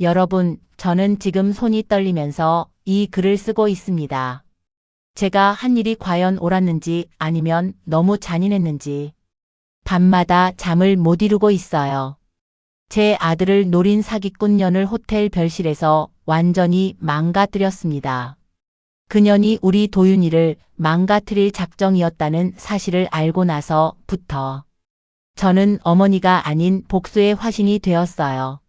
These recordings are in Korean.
여러분, 저는 지금 손이 떨리면서 이 글을 쓰고 있습니다. 제가 한 일이 과연 옳았는지 아니면 너무 잔인했는지 밤마다 잠을 못 이루고 있어요. 제 아들을 노린 사기꾼 년을 호텔 별실에서 완전히 망가뜨렸습니다. 그년이 우리 도윤이를 망가뜨릴 작정이었다는 사실을 알고 나서부터 저는 어머니가 아닌 복수의 화신이 되었어요.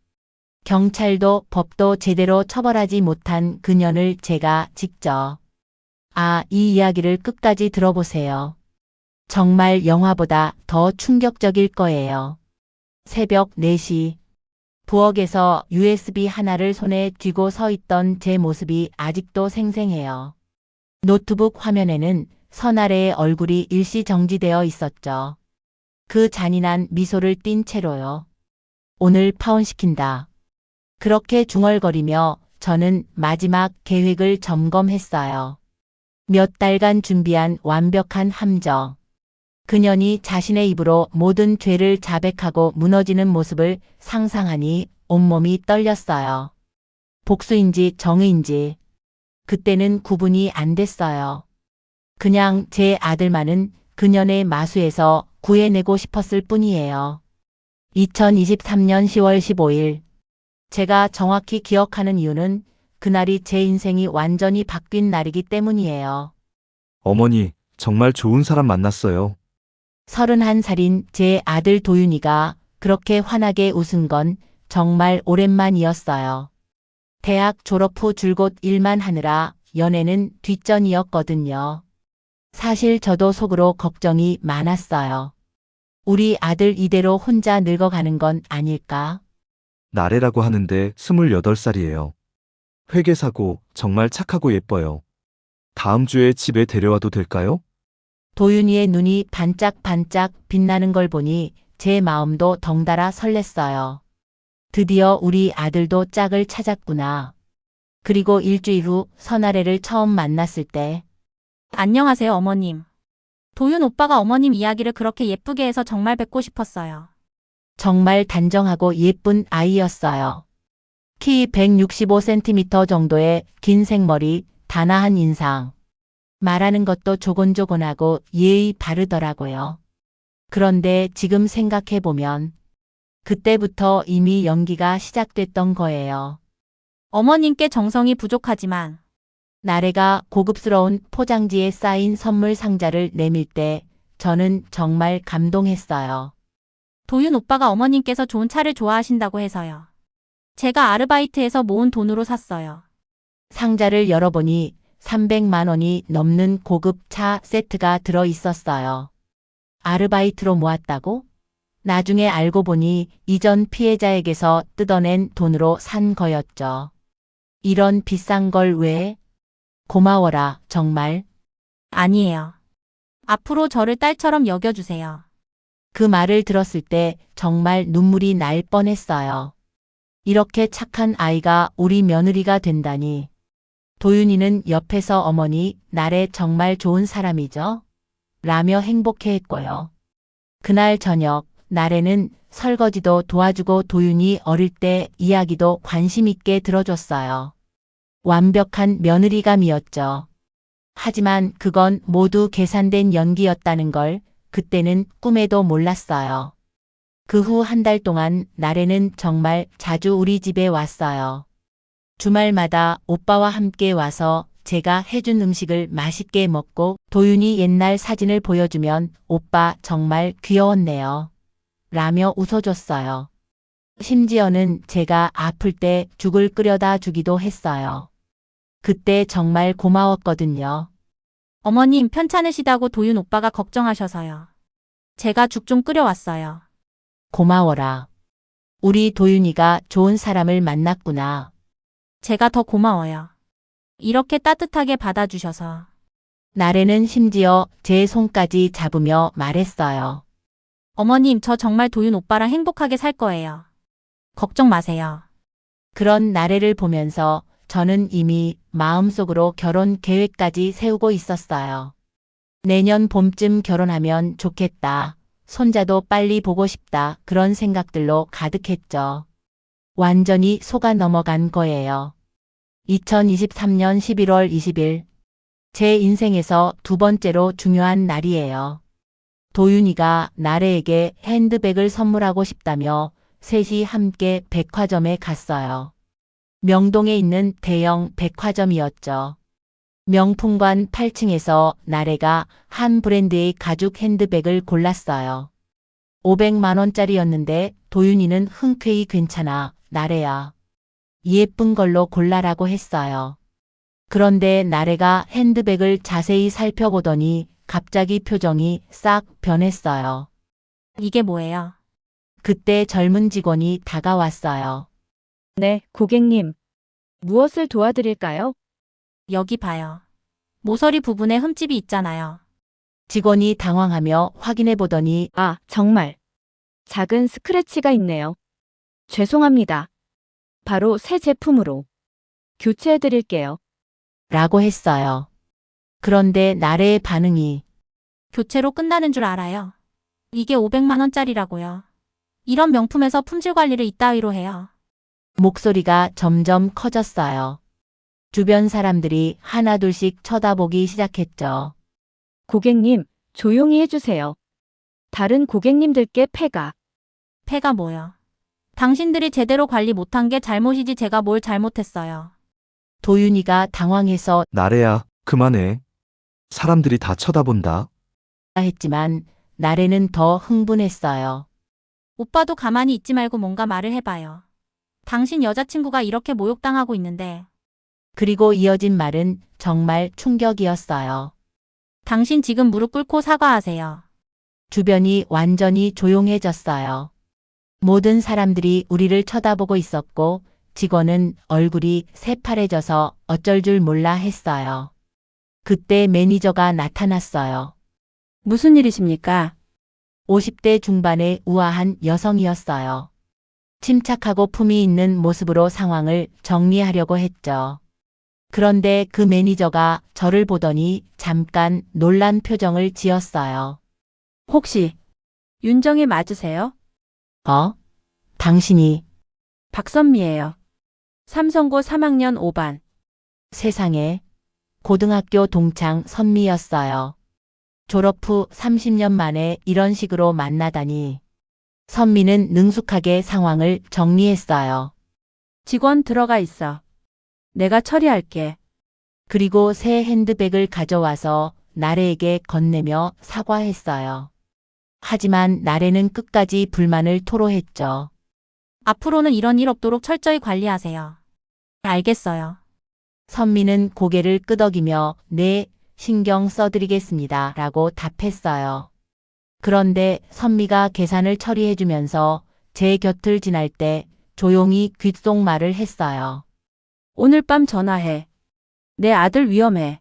경찰도 법도 제대로 처벌하지 못한 그년을 제가 직접 이 이야기를 끝까지 들어보세요. 정말 영화보다 더 충격적일 거예요. 새벽 4시 부엌에서 USB 하나를 손에 쥐고 서 있던 제 모습이 아직도 생생해요. 노트북 화면에는 선아래의 얼굴이 일시 정지되어 있었죠. 그 잔인한 미소를 띤 채로요. 오늘 파혼시킨다. 그렇게 중얼거리며 저는 마지막 계획을 점검했어요. 몇 달간 준비한 완벽한 함정. 그년이 자신의 입으로 모든 죄를 자백하고 무너지는 모습을 상상하니 온몸이 떨렸어요. 복수인지 정의인지 그때는 구분이 안 됐어요. 그냥 제 아들만은 그년의 마수에서 구해내고 싶었을 뿐이에요. 2023년 10월 15일 제가 정확히 기억하는 이유는 그날이 제 인생이 완전히 바뀐 날이기 때문이에요. 어머니, 정말 좋은 사람 만났어요. 31살인 제 아들 도윤이가 그렇게 환하게 웃은 건 정말 오랜만이었어요. 대학 졸업 후 줄곧 일만 하느라 연애는 뒷전이었거든요. 사실 저도 속으로 걱정이 많았어요. 우리 아들 이대로 혼자 늙어가는 건 아닐까? 나래라고 하는데 28살이에요. 회계사고 정말 착하고 예뻐요. 다음 주에 집에 데려와도 될까요? 도윤이의 눈이 반짝반짝 빛나는 걸 보니 제 마음도 덩달아 설렜어요. 드디어 우리 아들도 짝을 찾았구나. 그리고 일주일 후 선아래를 처음 만났을 때 안녕하세요, 어머님. 도윤 오빠가 어머님 이야기를 그렇게 예쁘게 해서 정말 뵙고 싶었어요. 정말 단정하고 예쁜 아이였어요. 키 165cm 정도의 긴 생머리, 단아한 인상. 말하는 것도 조곤조곤하고 예의 바르더라고요. 그런데 지금 생각해보면 그때부터 이미 연기가 시작됐던 거예요. 어머님께 정성이 부족하지만 나래가 고급스러운 포장지에 쌓인 선물 상자를 내밀 때 저는 정말 감동했어요. 도윤 오빠가 어머님께서 좋은 차를 좋아하신다고 해서요. 제가 아르바이트해서 모은 돈으로 샀어요. 상자를 열어보니 300만 원이 넘는 고급 차 세트가 들어 있었어요. 아르바이트로 모았다고? 나중에 알고 보니 이전 피해자에게서 뜯어낸 돈으로 산 거였죠. 이런 비싼 걸 왜? 고마워라, 정말. 아니에요. 앞으로 저를 딸처럼 여겨주세요. 그 말을 들었을 때 정말 눈물이 날 뻔했어요. 이렇게 착한 아이가 우리 며느리가 된다니. 도윤이는 옆에서 어머니, 나래 정말 좋은 사람이죠? 라며 행복해했고요. 그날 저녁, 나래는 설거지도 도와주고 도윤이 어릴 때 이야기도 관심 있게 들어줬어요. 완벽한 며느리감이었죠. 하지만 그건 모두 계산된 연기였다는 걸 그때는 꿈에도 몰랐어요. 그 후 한 달 동안 나래는 정말 자주 우리 집에 왔어요. 주말마다 오빠와 함께 와서 제가 해준 음식을 맛있게 먹고 도윤이 옛날 사진을 보여주면 오빠 정말 귀여웠네요. 라며 웃어줬어요. 심지어는 제가 아플 때 죽을 끓여다 주기도 했어요. 그때 정말 고마웠거든요. 어머님 편찮으시다고 도윤 오빠가 걱정하셔서요. 제가 죽 좀 끓여왔어요. 고마워라. 우리 도윤이가 좋은 사람을 만났구나. 제가 더 고마워요. 이렇게 따뜻하게 받아주셔서. 나래는 심지어 제 손까지 잡으며 말했어요. 어머님, 저 정말 도윤 오빠랑 행복하게 살 거예요. 걱정 마세요. 그런 나래를 보면서 저는 이미 마음속으로 결혼 계획까지 세우고 있었어요. 내년 봄쯤 결혼하면 좋겠다. 손자도 빨리 보고 싶다. 그런 생각들로 가득했죠. 완전히 속아 넘어간 거예요. 2023년 11월 20일. 제 인생에서 두 번째로 중요한 날이에요. 도윤이가 나래에게 핸드백을 선물하고 싶다며 셋이 함께 백화점에 갔어요. 명동에 있는 대형 백화점이었죠. 명품관 8층에서 나래가 한 브랜드의 가죽 핸드백을 골랐어요. 500만 원짜리였는데 도윤이는 흔쾌히 괜찮아, 나래야. 예쁜 걸로 골라라고 했어요. 그런데 나래가 핸드백을 자세히 살펴보더니 갑자기 표정이 싹 변했어요. 이게 뭐예요? 그때 젊은 직원이 다가왔어요. 네, 고객님. 무엇을 도와드릴까요? 여기 봐요. 모서리 부분에 흠집이 있잖아요. 직원이 당황하며 확인해 보더니 아, 정말. 작은 스크래치가 있네요. 죄송합니다. 바로 새 제품으로 교체해 드릴게요. 라고 했어요. 그런데 나래의 반응이 교체로 끝나는 줄 알아요. 이게 500만 원짜리라고요. 이런 명품에서 품질 관리를 이따위로 해요. 목소리가 점점 커졌어요. 주변 사람들이 하나둘씩 쳐다보기 시작했죠. 고객님, 조용히 해주세요. 다른 고객님들께 폐가 뭐요? 당신들이 제대로 관리 못한 게 잘못이지 제가 뭘 잘못했어요. 도윤이가 당황해서 나래야, 그만해. 사람들이 다 쳐다본다. 했지만 나래는 더 흥분했어요. 오빠도 가만히 있지 말고 뭔가 말을 해봐요. 당신 여자친구가 이렇게 모욕당하고 있는데 그리고 이어진 말은 정말 충격이었어요. 당신 지금 무릎 꿇고 사과하세요. 주변이 완전히 조용해졌어요. 모든 사람들이 우리를 쳐다보고 있었고 직원은 얼굴이 새파래져서 어쩔 줄 몰라 했어요. 그때 매니저가 나타났어요. 무슨 일이십니까? 50대 중반의 우아한 여성이었어요. 침착하고 품위 있는 모습으로 상황을 정리하려고 했죠. 그런데 그 매니저가 저를 보더니 잠깐 놀란 표정을 지었어요. 혹시 윤정혜 맞으세요? 당신이 박선미예요. 삼성고 3학년 5반. 세상에 고등학교 동창 선미였어요. 졸업 후 30년 만에 이런 식으로 만나다니. 선미는 능숙하게 상황을 정리했어요. 직원 들어가 있어. 내가 처리할게. 그리고 새 핸드백을 가져와서 나래에게 건네며 사과했어요. 하지만 나래는 끝까지 불만을 토로했죠. 앞으로는 이런 일 없도록 철저히 관리하세요. 알겠어요. 선미는 고개를 끄덕이며 네, 신경 써드리겠습니다. 라고 답했어요. 그런데 선미가 계산을 처리해주면서 제 곁을 지날 때 조용히 귓속말을 했어요. 오늘 밤 전화해. 내 아들 위험해.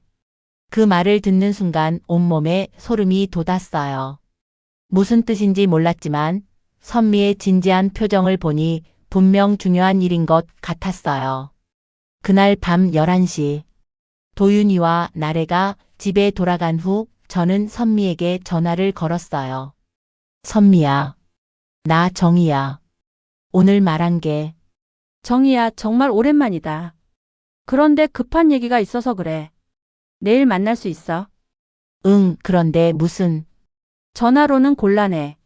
그 말을 듣는 순간 온몸에 소름이 돋았어요. 무슨 뜻인지 몰랐지만 선미의 진지한 표정을 보니 분명 중요한 일인 것 같았어요. 그날 밤 11시 도윤이와 나래가 집에 돌아간 후 저는 선미에게 전화를 걸었어요. 선미야, 나 정희야. 오늘 말한 게 정희야, 정말 오랜만이다. 그런데 급한 얘기가 있어서 그래. 내일 만날 수 있어? 응, 그런데 무슨 전화로는 곤란해.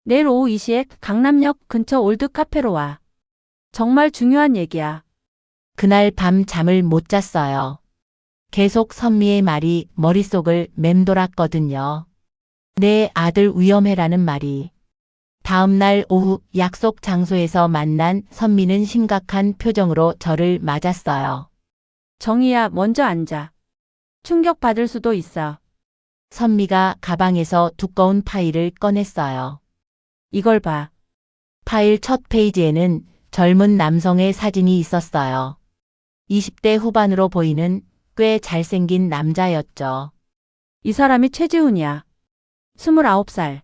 내일 오후 2시에 강남역 근처 올드 카페로 와. 정말 중요한 얘기야. 그날 밤 잠을 못 잤어요. 계속 선미의 말이 머릿속을 맴돌았거든요. 내 아들 위험해라는 말이. 다음 날 오후 약속 장소에서 만난 선미는 심각한 표정으로 저를 맞았어요. 정희야, 먼저 앉아. 충격받을 수도 있어. 선미가 가방에서 두꺼운 파일을 꺼냈어요. 이걸 봐. 파일 첫 페이지에는 젊은 남성의 사진이 있었어요. 20대 후반으로 보이는 꽤 잘생긴 남자였죠. 이 사람이 최지훈이야. 29살.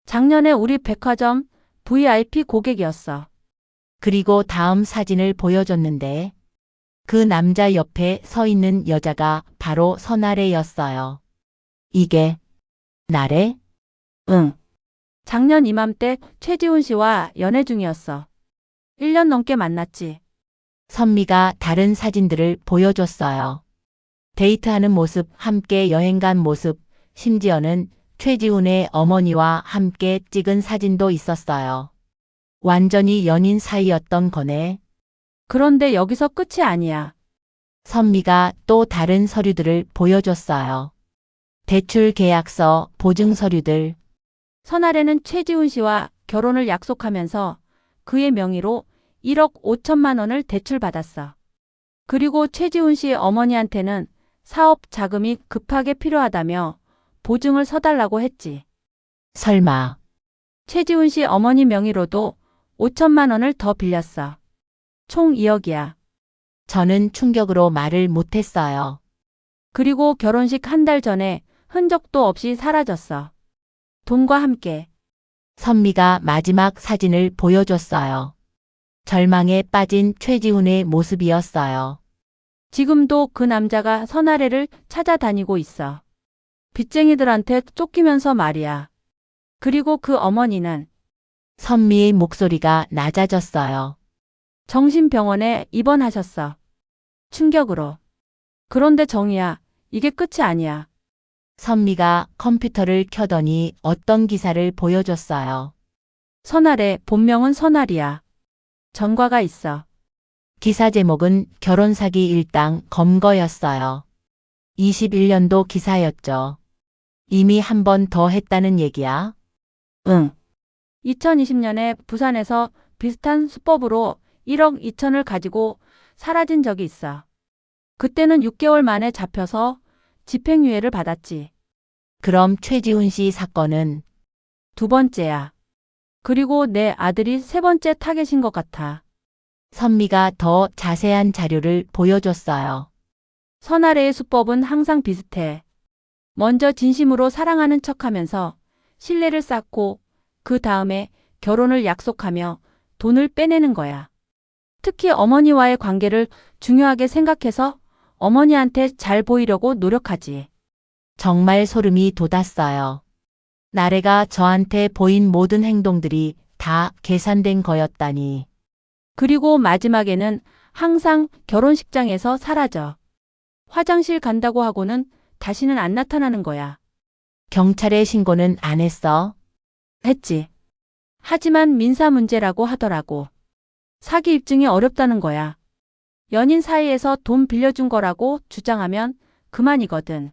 작년에 우리 백화점 VIP 고객이었어. 그리고 다음 사진을 보여줬는데 그 남자 옆에 서 있는 여자가 바로 선아래였어요. 이게 나래? 응. 작년 이맘때 최지훈 씨와 연애 중이었어. 1년 넘게 만났지. 선미가 다른 사진들을 보여줬어요. 데이트하는 모습, 함께 여행 간 모습, 심지어는 최지훈의 어머니와 함께 찍은 사진도 있었어요. 완전히 연인 사이였던 거네. 그런데 여기서 끝이 아니야. 선미가 또 다른 서류들을 보여줬어요. 대출 계약서, 보증 서류들. 선아래는 최지훈 씨와 결혼을 약속하면서 그의 명의로 1억 5천만 원을 대출받았어. 그리고 최지훈 씨 어머니한테는 사업 자금이 급하게 필요하다며 보증을 서달라고 했지. 설마 최지훈 씨 어머니 명의로도 5천만 원을 더 빌렸어. 총 2억이야. 저는 충격으로 말을 못했어요. 그리고 결혼식 한 달 전에 흔적도 없이 사라졌어. 돈과 함께. 선미가 마지막 사진을 보여줬어요. 절망에 빠진 최지훈의 모습이었어요. 지금도 그 남자가 선아래를 찾아다니고 있어. 빚쟁이들한테 쫓기면서 말이야. 그리고 그 어머니는 선미의 목소리가 낮아졌어요. 정신병원에 입원하셨어. 충격으로. 그런데 정희야, 이게 끝이 아니야. 선미가 컴퓨터를 켜더니 어떤 기사를 보여줬어요. 선아래, 본명은 선아리야. 전과가 있어. 기사 제목은 결혼 사기 일당 검거였어요. 21년도 기사였죠. 이미 한 번 더 했다는 얘기야? 응. 2020년에 부산에서 비슷한 수법으로 1억 2천을 가지고 사라진 적이 있어. 그때는 6개월 만에 잡혀서 집행유예를 받았지. 그럼 최지훈 씨 사건은 2번째야. 그리고 내 아들이 3번째 타겟인 것 같아. 선미가 더 자세한 자료를 보여줬어요. 선아래의 수법은 항상 비슷해. 먼저 진심으로 사랑하는 척하면서 신뢰를 쌓고 그 다음에 결혼을 약속하며 돈을 빼내는 거야. 특히 어머니와의 관계를 중요하게 생각해서 어머니한테 잘 보이려고 노력하지. 정말 소름이 돋았어요. 나래가 저한테 보인 모든 행동들이 다 계산된 거였다니. 그리고 마지막에는 항상 결혼식장에서 사라져. 화장실 간다고 하고는 다시는 안 나타나는 거야. 경찰에 신고는 안 했어? 했지. 하지만 민사 문제라고 하더라고. 사기 입증이 어렵다는 거야. 연인 사이에서 돈 빌려준 거라고 주장하면 그만이거든.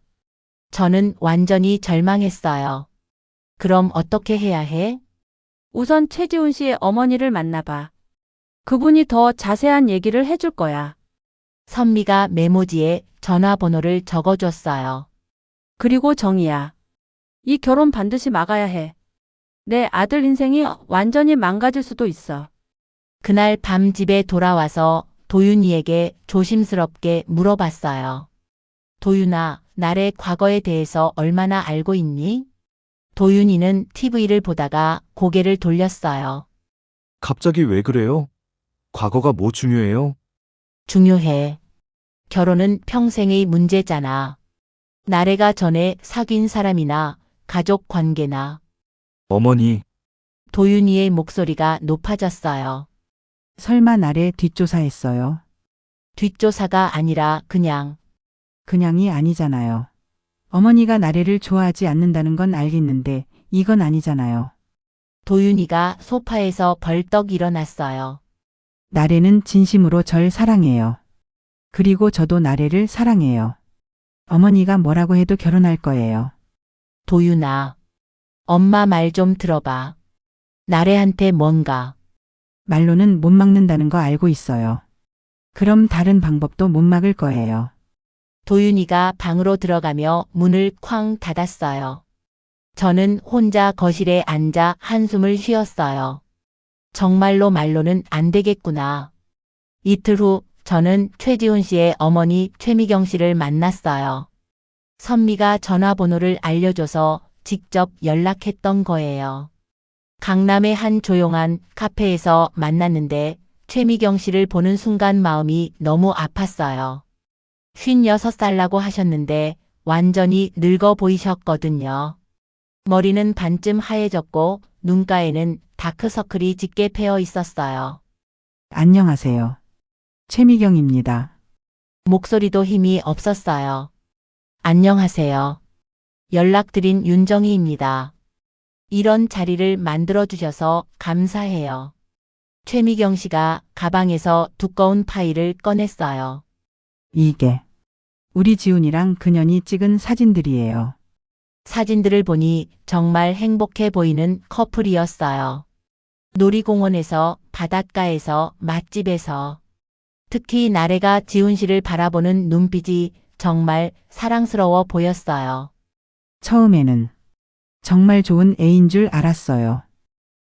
저는 완전히 절망했어요. 그럼 어떻게 해야 해? 우선 최지훈 씨의 어머니를 만나봐. 그분이 더 자세한 얘기를 해줄 거야. 선미가 메모지에 전화번호를 적어줬어요. 그리고 정희야. 이 결혼 반드시 막아야 해. 내 아들 인생이 완전히 망가질 수도 있어. 그날 밤 집에 돌아와서 도윤이에게 조심스럽게 물어봤어요. 도윤아, 나의 과거에 대해서 얼마나 알고 있니? 도윤이는 TV를 보다가 고개를 돌렸어요. 갑자기 왜 그래요? 과거가 뭐 중요해요? 중요해. 결혼은 평생의 문제잖아. 나래가 전에 사귄 사람이나 가족 관계나. 어머니, 도윤이의 목소리가 높아졌어요. 설마 나를 뒷조사했어요? 뒷조사가 아니라 그냥이 아니잖아요. 어머니가 나래를 좋아하지 않는다는 건 알겠는데 이건 아니잖아요. 도윤이가 소파에서 벌떡 일어났어요. 나래는 진심으로 절 사랑해요. 그리고 저도 나래를 사랑해요. 어머니가 뭐라고 해도 결혼할 거예요. 도윤아, 엄마 말 좀 들어봐. 나래한테 뭔가. 말로는 못 막는다는 거 알고 있어요. 그럼 다른 방법도 못 막을 거예요. 도윤이가 방으로 들어가며 문을 쾅 닫았어요. 저는 혼자 거실에 앉아 한숨을 쉬었어요. 정말로 말로는 안 되겠구나. 이틀 후 저는 최지훈 씨의 어머니 최미경 씨를 만났어요. 선미가 전화번호를 알려줘서 직접 연락했던 거예요. 강남의 한 조용한 카페에서 만났는데 최미경 씨를 보는 순간 마음이 너무 아팠어요. 56살라고 하셨는데 완전히 늙어 보이셨거든요. 머리는 반쯤 하얘졌고 눈가에는 다크서클이 짙게 패어 있었어요. 안녕하세요. 최미경입니다. 목소리도 힘이 없었어요. 안녕하세요. 연락드린 윤정희입니다. 이런 자리를 만들어주셔서 감사해요. 최미경 씨가 가방에서 두꺼운 파일을 꺼냈어요. 이게 우리 지훈이랑 그년이 찍은 사진들이에요. 사진들을 보니 정말 행복해 보이는 커플이었어요. 놀이공원에서, 바닷가에서, 맛집에서. 특히 나래가 지훈 씨를 바라보는 눈빛이 정말 사랑스러워 보였어요. 처음에는 정말 좋은 애인 줄 알았어요.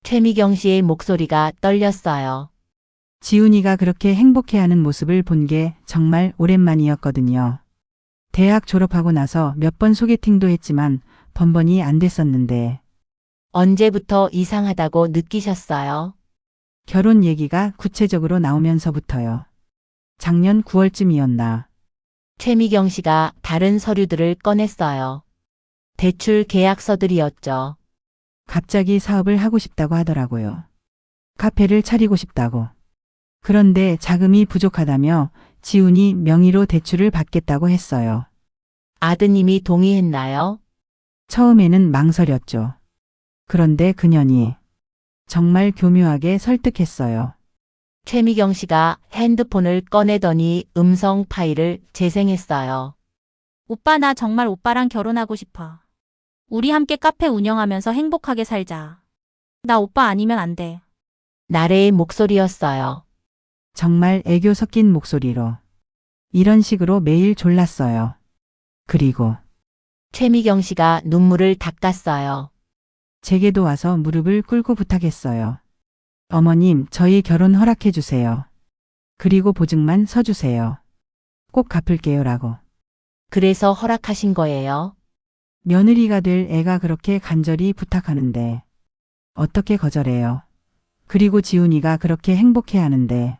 최미경 씨의 목소리가 떨렸어요. 지훈이가 그렇게 행복해하는 모습을 본 게 정말 오랜만이었거든요. 대학 졸업하고 나서 몇 번 소개팅도 했지만 번번이 안 됐었는데 언제부터 이상하다고 느끼셨어요? 결혼 얘기가 구체적으로 나오면서부터요. 작년 9월쯤이었나. 최미경 씨가 다른 서류들을 꺼냈어요. 대출 계약서들이었죠. 갑자기 사업을 하고 싶다고 하더라고요. 카페를 차리고 싶다고. 그런데 자금이 부족하다며 지훈이 명의로 대출을 받겠다고 했어요. 아드님이 동의했나요? 처음에는 망설였죠. 그런데 그년이 정말 교묘하게 설득했어요. 최미경 씨가 핸드폰을 꺼내더니 음성 파일을 재생했어요. 오빠 나 정말 오빠랑 결혼하고 싶어. 우리 함께 카페 운영하면서 행복하게 살자. 나 오빠 아니면 안 돼. 나래의 목소리였어요. 정말 애교 섞인 목소리로. 이런 식으로 매일 졸랐어요. 그리고 최미경 씨가 눈물을 닦았어요. 제게도 와서 무릎을 꿇고 부탁했어요. 어머님, 저희 결혼 허락해 주세요. 그리고 보증만 서주세요. 꼭 갚을게요라고. 그래서 허락하신 거예요? 며느리가 될 애가 그렇게 간절히 부탁하는데 어떻게 거절해요? 그리고 지훈이가 그렇게 행복해 하는데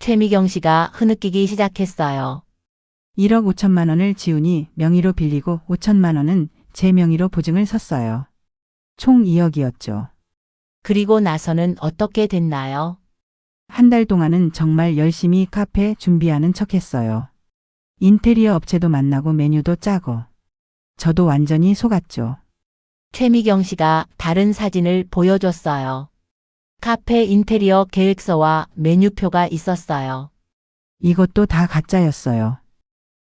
최미경 씨가 흐느끼기 시작했어요. 1억 5천만 원을 지훈이 명의로 빌리고 5천만 원은 제 명의로 보증을 섰어요. 총 2억이었죠. 그리고 나서는 어떻게 됐나요? 한 달 동안은 정말 열심히 카페 준비하는 척 했어요. 인테리어 업체도 만나고 메뉴도 짜고. 저도 완전히 속았죠. 최미경 씨가 다른 사진을 보여줬어요. 카페 인테리어 계획서와 메뉴표가 있었어요. 이것도 다 가짜였어요.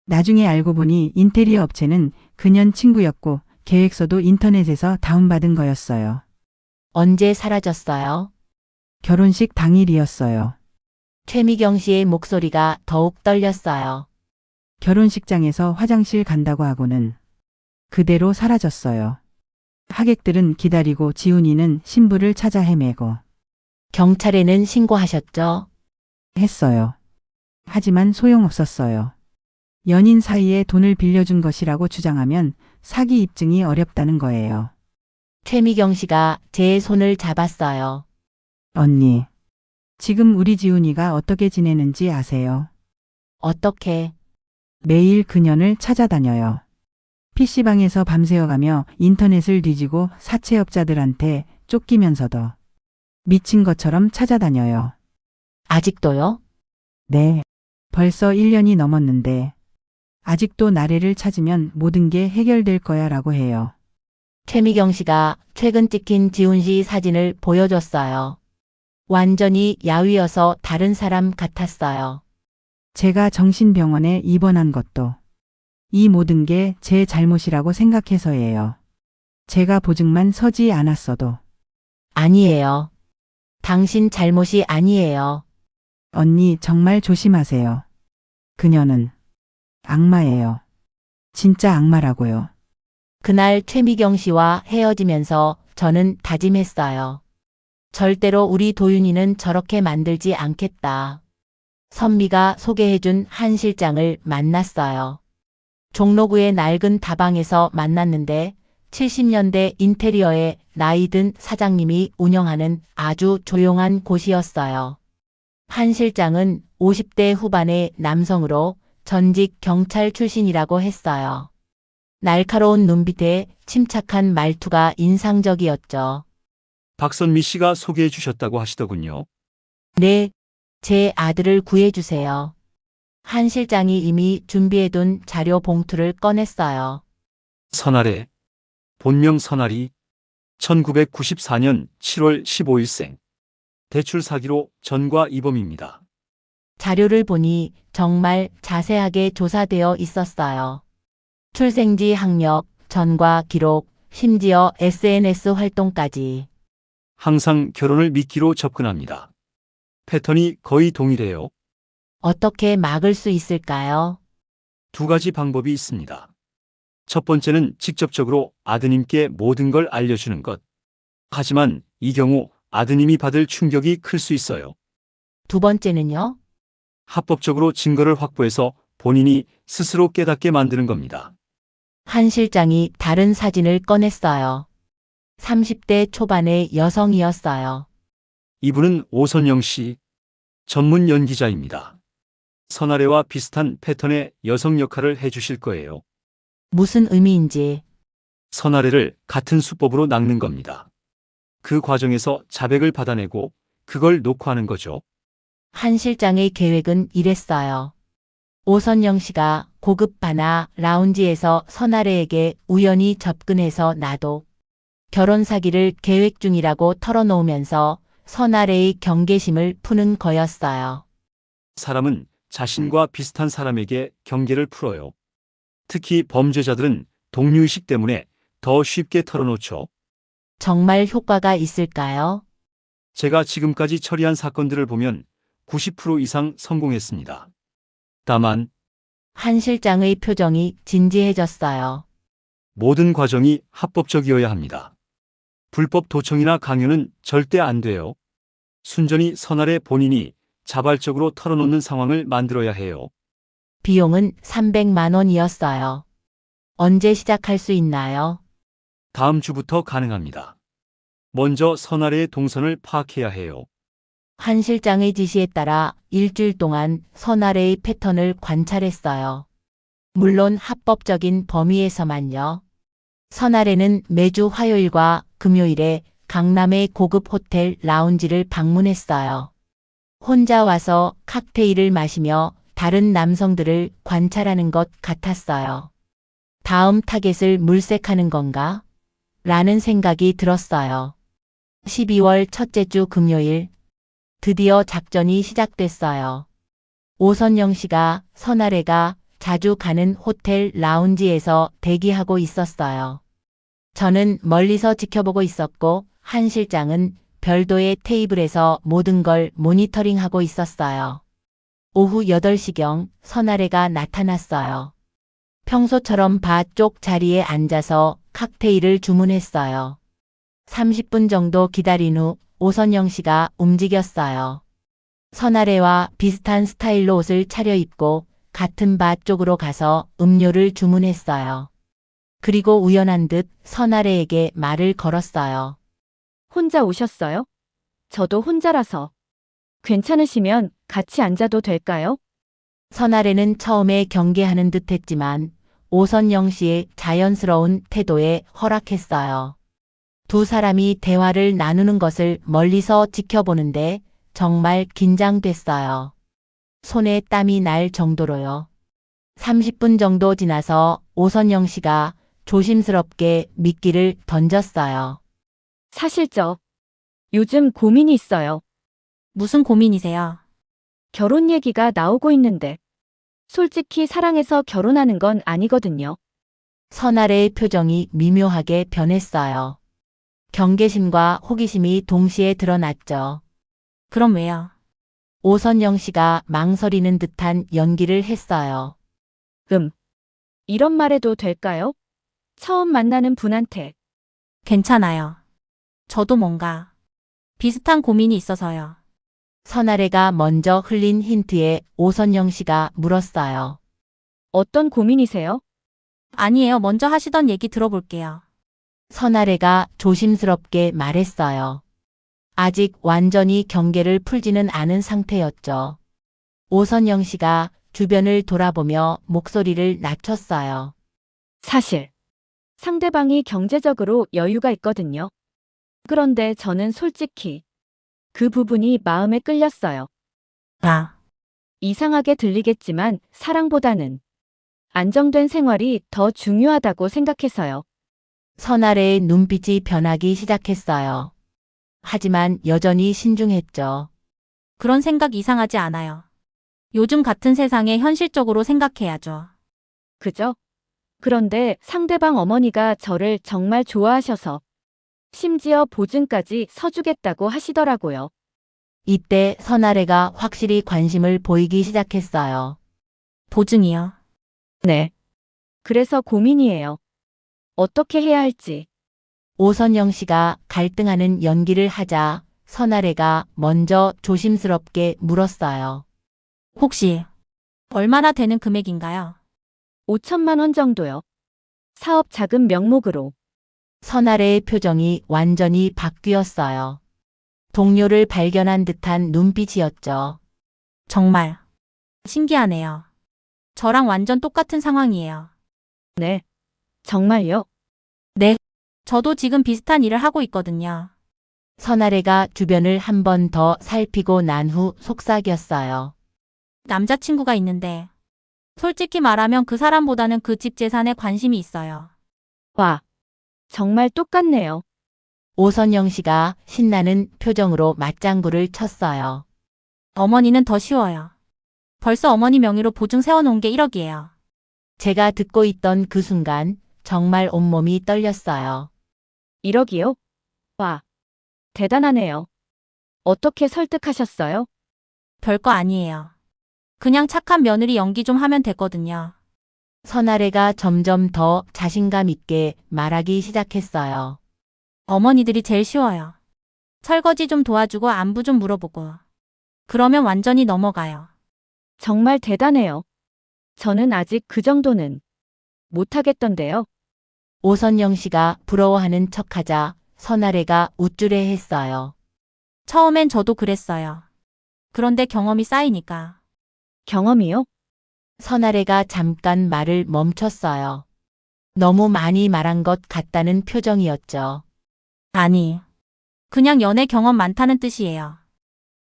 나중에 알고 보니 인테리어 업체는 그년 친구였고 계획서도 인터넷에서 다운받은 거였어요. 언제 사라졌어요? 결혼식 당일이었어요. 최미경 씨의 목소리가 더욱 떨렸어요. 결혼식장에서 화장실 간다고 하고는 그대로 사라졌어요. 하객들은 기다리고 지훈이는 신부를 찾아 헤매고 경찰에는 신고하셨죠? 했어요. 하지만 소용없었어요. 연인 사이에 돈을 빌려준 것이라고 주장하면 사기 입증이 어렵다는 거예요. 최미경 씨가 제 손을 잡았어요. 언니, 지금 우리 지훈이가 어떻게 지내는지 아세요? 어떻게? 매일 그년을 찾아다녀요. PC방에서 밤새워가며 인터넷을 뒤지고 사채업자들한테 쫓기면서도 미친 것처럼 찾아다녀요. 아직도요? 네. 벌써 1년이 넘었는데 아직도 나래를 찾으면 모든 게 해결될 거야 라고 해요. 최미경 씨가 최근 찍힌 지훈 씨 사진을 보여줬어요. 완전히 야위어서 다른 사람 같았어요. 제가 정신병원에 입원한 것도 이 모든 게 제 잘못이라고 생각해서예요. 제가 보증만 서지 않았어도. 아니에요. 당신 잘못이 아니에요. 언니 정말 조심하세요. 그녀는 악마예요. 진짜 악마라고요. 그날 최미경 씨와 헤어지면서 저는 다짐했어요. 절대로 우리 도윤이는 저렇게 만들지 않겠다. 선미가 소개해준 한 실장을 만났어요. 종로구의 낡은 다방에서 만났는데 70년대 인테리어의 나이든 사장님이 운영하는 아주 조용한 곳이었어요. 한 실장은 50대 후반의 남성으로 전직 경찰 출신이라고 했어요. 날카로운 눈빛에 침착한 말투가 인상적이었죠. 박선미 씨가 소개해 주셨다고 하시더군요. 네, 제 아들을 구해주세요. 한 실장이 이미 준비해둔 자료 봉투를 꺼냈어요. 선아래. 본명 선아리. 1994년 7월 15일생. 대출 사기로 전과 이범입니다. 자료를 보니 정말 자세하게 조사되어 있었어요. 출생지 학력, 전과 기록, 심지어 SNS 활동까지. 항상 결혼을 미끼로 접근합니다. 패턴이 거의 동일해요. 어떻게 막을 수 있을까요? 두 가지 방법이 있습니다. 첫 번째는 직접적으로 아드님께 모든 걸 알려주는 것. 하지만 이 경우 아드님이 받을 충격이 클 수 있어요. 두 번째는요? 합법적으로 증거를 확보해서 본인이 스스로 깨닫게 만드는 겁니다. 한 실장이 다른 사진을 꺼냈어요. 30대 초반의 여성이었어요. 이분은 오선영 씨, 전문 연기자입니다. 선아래와 비슷한 패턴의 여성 역할을 해주실 거예요. 무슨 의미인지. 선아래를 같은 수법으로 낚는 겁니다. 그 과정에서 자백을 받아내고 그걸 녹화하는 거죠. 한 실장의 계획은 이랬어요. 오선영 씨가 고급 바나 라운지에서 선아래에게 우연히 접근해서 나도 결혼 사기를 계획 중이라고 털어놓으면서 선아래의 경계심을 푸는 거였어요. 사람은 자신과 비슷한 사람에게 경계를 풀어요. 특히 범죄자들은 동료의식 때문에 더 쉽게 털어놓죠. 정말 효과가 있을까요? 제가 지금까지 처리한 사건들을 보면 90% 이상 성공했습니다. 다만 한 실장의 표정이 진지해졌어요. 모든 과정이 합법적이어야 합니다. 불법 도청이나 강요는 절대 안 돼요. 순전히 선아래 본인이 자발적으로 털어놓는 상황을 만들어야 해요. 비용은 300만 원이었어요. 언제 시작할 수 있나요? 다음 주부터 가능합니다. 먼저 선아래의 동선을 파악해야 해요. 한 실장의 지시에 따라 일주일 동안 선아래의 패턴을 관찰했어요. 물론 합법적인 범위에서만요. 선아래는 매주 화요일과 금요일에 강남의 고급 호텔 라운지를 방문했어요. 혼자 와서 칵테일을 마시며 다른 남성들을 관찰하는 것 같았어요. 다음 타겟을 물색하는 건가? 라는 생각이 들었어요. 12월 첫째 주 금요일, 드디어 작전이 시작됐어요. 오선영 씨가 선아래가 자주 가는 호텔 라운지에서 대기하고 있었어요. 저는 멀리서 지켜보고 있었고 한 실장은 별도의 테이블에서 모든 걸 모니터링하고 있었어요. 오후 8시경 선아래가 나타났어요. 평소처럼 바 쪽 자리에 앉아서 칵테일을 주문했어요. 30분 정도 기다린 후 오선영 씨가 움직였어요. 선아래와 비슷한 스타일로 옷을 차려입고 같은 바 쪽으로 가서 음료를 주문했어요. 그리고 우연한 듯 선아래에게 말을 걸었어요. 혼자 오셨어요? 저도 혼자라서. 괜찮으시면 같이 앉아도 될까요? 선아래는 처음에 경계하는 듯 했지만 오선영 씨의 자연스러운 태도에 허락했어요. 두 사람이 대화를 나누는 것을 멀리서 지켜보는데 정말 긴장됐어요. 손에 땀이 날 정도로요. 30분 정도 지나서 오선영 씨가 조심스럽게 미끼를 던졌어요. 사실 요즘 고민이 있어요. 무슨 고민이세요? 결혼 얘기가 나오고 있는데. 솔직히 사랑해서 결혼하는 건 아니거든요. 선아래의 표정이 미묘하게 변했어요. 경계심과 호기심이 동시에 드러났죠. 그럼 왜요? 오선영 씨가 망설이는 듯한 연기를 했어요. 이런 말해도 될까요? 처음 만나는 분한테. 괜찮아요. 저도 뭔가 비슷한 고민이 있어서요. 선아래가 먼저 흘린 힌트에 오선영 씨가 물었어요. 어떤 고민이세요? 아니에요. 먼저 하시던 얘기 들어볼게요. 선아래가 조심스럽게 말했어요. 아직 완전히 경계를 풀지는 않은 상태였죠. 오선영 씨가 주변을 돌아보며 목소리를 낮췄어요. 사실 상대방이 경제적으로 여유가 있거든요. 그런데 저는 솔직히 그 부분이 마음에 끌렸어요. 아, 이상하게 들리겠지만 사랑보다는 안정된 생활이 더 중요하다고 생각해서요. 선아래의 눈빛이 변하기 시작했어요. 하지만 여전히 신중했죠. 그런 생각 이상하지 않아요. 요즘 같은 세상에 현실적으로 생각해야죠. 그죠? 그런데 상대방 어머니가 저를 정말 좋아하셔서 심지어 보증까지 서주겠다고 하시더라고요. 이때 선아래가 확실히 관심을 보이기 시작했어요. 보증이요. 네. 그래서 고민이에요. 어떻게 해야 할지. 오선영 씨가 갈등하는 연기를 하자 선아래가 먼저 조심스럽게 물었어요. 혹시 얼마나 되는 금액인가요? 5천만 원 정도요. 사업 자금 명목으로. 선아래의 표정이 완전히 바뀌었어요. 동료를 발견한 듯한 눈빛이었죠. 정말 신기하네요. 저랑 완전 똑같은 상황이에요. 네. 정말요? 저도 지금 비슷한 일을 하고 있거든요. 선아래가 주변을 한 번 더 살피고 난 후 속삭였어요. 남자친구가 있는데 솔직히 말하면 그 사람보다는 그 집 재산에 관심이 있어요. 와. 정말 똑같네요. 오선영 씨가 신나는 표정으로 맞장구를 쳤어요. 어머니는 더 쉬워요. 벌써 어머니 명의로 보증 세워놓은 게 1억이에요. 제가 듣고 있던 그 순간 정말 온몸이 떨렸어요. 1억이요? 와. 대단하네요. 어떻게 설득하셨어요? 별거 아니에요. 그냥 착한 며느리 연기 좀 하면 됐거든요. 선아래가 점점 더 자신감 있게 말하기 시작했어요. 어머니들이 제일 쉬워요. 설거지 좀 도와주고 안부 좀 물어보고. 그러면 완전히 넘어가요. 정말 대단해요. 저는 아직 그 정도는 못하겠던데요. 오선영 씨가 부러워하는 척하자 선아래가 우쭐해했어요. 처음엔 저도 그랬어요. 그런데 경험이 쌓이니까. 경험이요? 선아래가 잠깐 말을 멈췄어요. 너무 많이 말한 것 같다는 표정이었죠. 아니, 그냥 연애 경험 많다는 뜻이에요.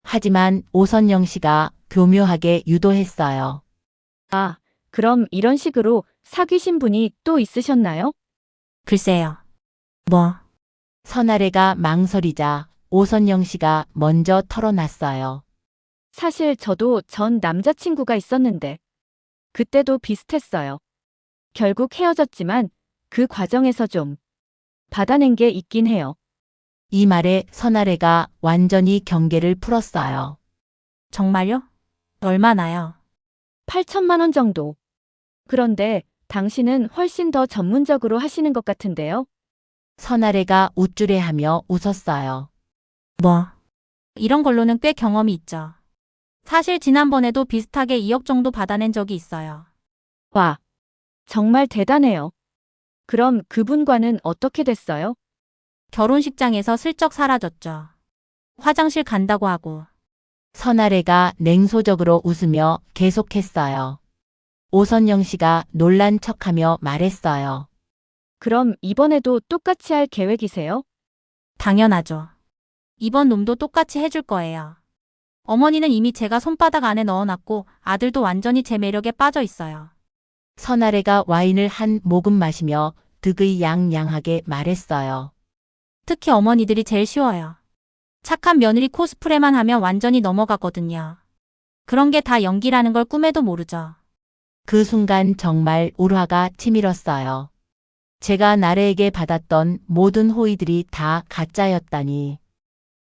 하지만 오선영 씨가 교묘하게 유도했어요. 아, 그럼 이런 식으로 사귀신 분이 또 있으셨나요? 글쎄요. 뭐, 선아래가 망설이자 오선영 씨가 먼저 털어놨어요. 사실 저도 전 남자친구가 있었는데 그때도 비슷했어요. 결국 헤어졌지만 그 과정에서 좀 받아낸 게 있긴 해요. 이 말에 선아래가 완전히 경계를 풀었어요. 정말요? 얼마나요? 8천만 원 정도. 그런데 당신은 훨씬 더 전문적으로 하시는 것 같은데요? 선아래가 우쭐해하며 웃었어요. 뭐, 이런 걸로는 꽤 경험이 있죠. 사실 지난번에도 비슷하게 2억 정도 받아낸 적이 있어요. 와, 정말 대단해요. 그럼 그분과는 어떻게 됐어요? 결혼식장에서 슬쩍 사라졌죠. 화장실 간다고 하고. 선아래가 냉소적으로 웃으며 계속했어요. 오선영 씨가 놀란 척하며 말했어요. 그럼 이번에도 똑같이 할 계획이세요? 당연하죠. 이번 놈도 똑같이 해줄 거예요. 어머니는 이미 제가 손바닥 안에 넣어놨고 아들도 완전히 제 매력에 빠져 있어요. 선아래가 와인을 한 모금 마시며 득의양양하게 말했어요. 특히 어머니들이 제일 쉬워요. 착한 며느리 코스프레만 하면 완전히 넘어가거든요. 그런 게 다 연기라는 걸 꿈에도 모르죠. 그 순간 정말 울화가 치밀었어요. 제가 나래에게 받았던 모든 호의들이 다 가짜였다니.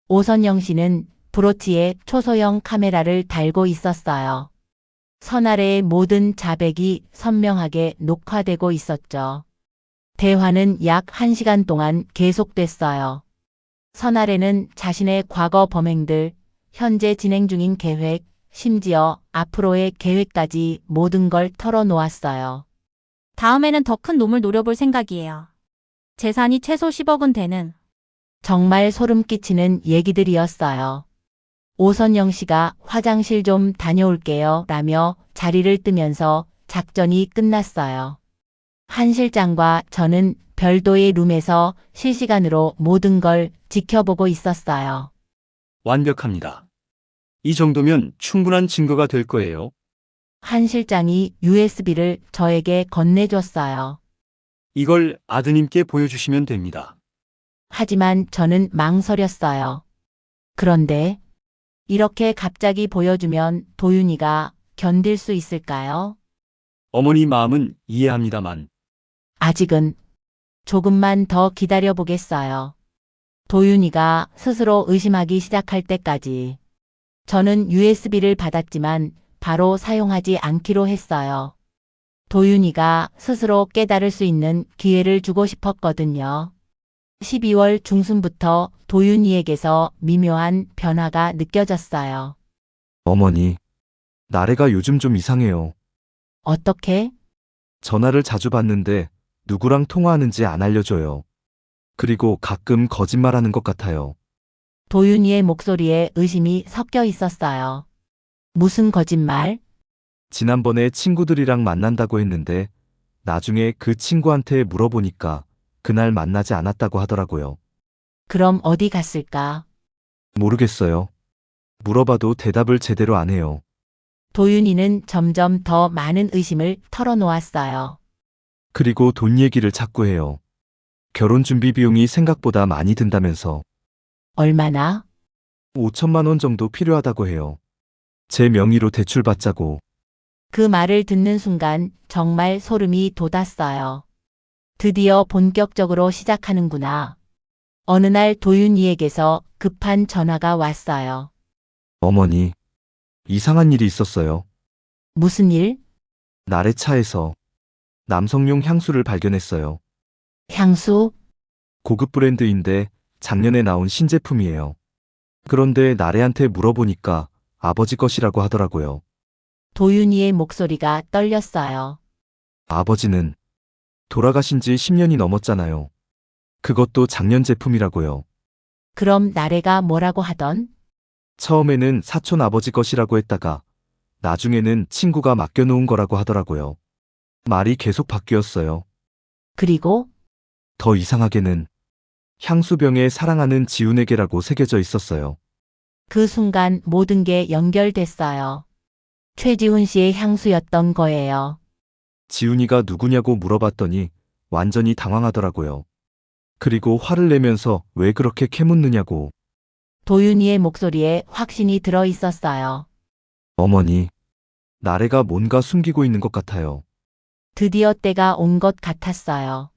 오선영 씨는 브로치에 초소형 카메라를 달고 있었어요. 선아래의 모든 자백이 선명하게 녹화되고 있었죠. 대화는 약 1시간 동안 계속됐어요. 선아래는 자신의 과거 범행들, 현재 진행 중인 계획, 심지어 앞으로의 계획까지 모든 걸 털어놓았어요. 다음에는 더 큰 놈을 노려볼 생각이에요. 재산이 최소 10억은 되는. 정말 소름 끼치는 얘기들이었어요. 오선영 씨가 화장실 좀 다녀올게요 라며 자리를 뜨면서 작전이 끝났어요. 한 실장과 저는 별도의 룸에서 실시간으로 모든 걸 지켜보고 있었어요. 완벽합니다. 이 정도면 충분한 증거가 될 거예요. 한 실장이 USB를 저에게 건네줬어요. 이걸 아드님께 보여주시면 됩니다. 하지만 저는 망설였어요. 그런데 이렇게 갑자기 보여주면 도윤이가 견딜 수 있을까요? 어머니 마음은 이해합니다만 아직은 조금만 더 기다려 보겠어요. 도윤이가 스스로 의심하기 시작할 때까지. 저는 USB를 받았지만 바로 사용하지 않기로 했어요. 도윤이가 스스로 깨달을 수 있는 기회를 주고 싶었거든요. 12월 중순부터 도윤이에게서 미묘한 변화가 느껴졌어요. 어머니, 나래가 요즘 좀 이상해요. 어떻게? 전화를 자주 받는데 누구랑 통화하는지 안 알려줘요. 그리고 가끔 거짓말하는 것 같아요. 도윤이의 목소리에 의심이 섞여 있었어요. 무슨 거짓말? 지난번에 친구들이랑 만난다고 했는데 나중에 그 친구한테 물어보니까 그날 만나지 않았다고 하더라고요. 그럼 어디 갔을까? 모르겠어요. 물어봐도 대답을 제대로 안 해요. 도윤이는 점점 더 많은 의심을 털어놓았어요. 그리고 돈 얘기를 자꾸 해요. 결혼 준비 비용이 생각보다 많이 든다면서 얼마나? 5천만 원 정도 필요하다고 해요. 제 명의로 대출 받자고. 그 말을 듣는 순간 정말 소름이 돋았어요. 드디어 본격적으로 시작하는구나. 어느 날 도윤이에게서 급한 전화가 왔어요. 어머니, 이상한 일이 있었어요. 무슨 일? 나래 차에서 남성용 향수를 발견했어요. 향수? 고급 브랜드인데 작년에 나온 신제품이에요. 그런데 나래한테 물어보니까 아버지 것이라고 하더라고요. 도윤이의 목소리가 떨렸어요. 아버지는 돌아가신 지 10년이 넘었잖아요. 그것도 작년 제품이라고요. 그럼 나래가 뭐라고 하던? 처음에는 사촌 아버지 것이라고 했다가 나중에는 친구가 맡겨놓은 거라고 하더라고요. 말이 계속 바뀌었어요. 그리고 더 이상하게는 향수병에 사랑하는 지훈에게라고 새겨져 있었어요. 그 순간 모든 게 연결됐어요. 최지훈 씨의 향수였던 거예요. 지훈이가 누구냐고 물어봤더니 완전히 당황하더라고요. 그리고 화를 내면서 왜 그렇게 캐묻느냐고. 도윤이의 목소리에 확신이 들어 있었어요. 어머니, 나래가 뭔가 숨기고 있는 것 같아요. 드디어 때가 온 것 같았어요.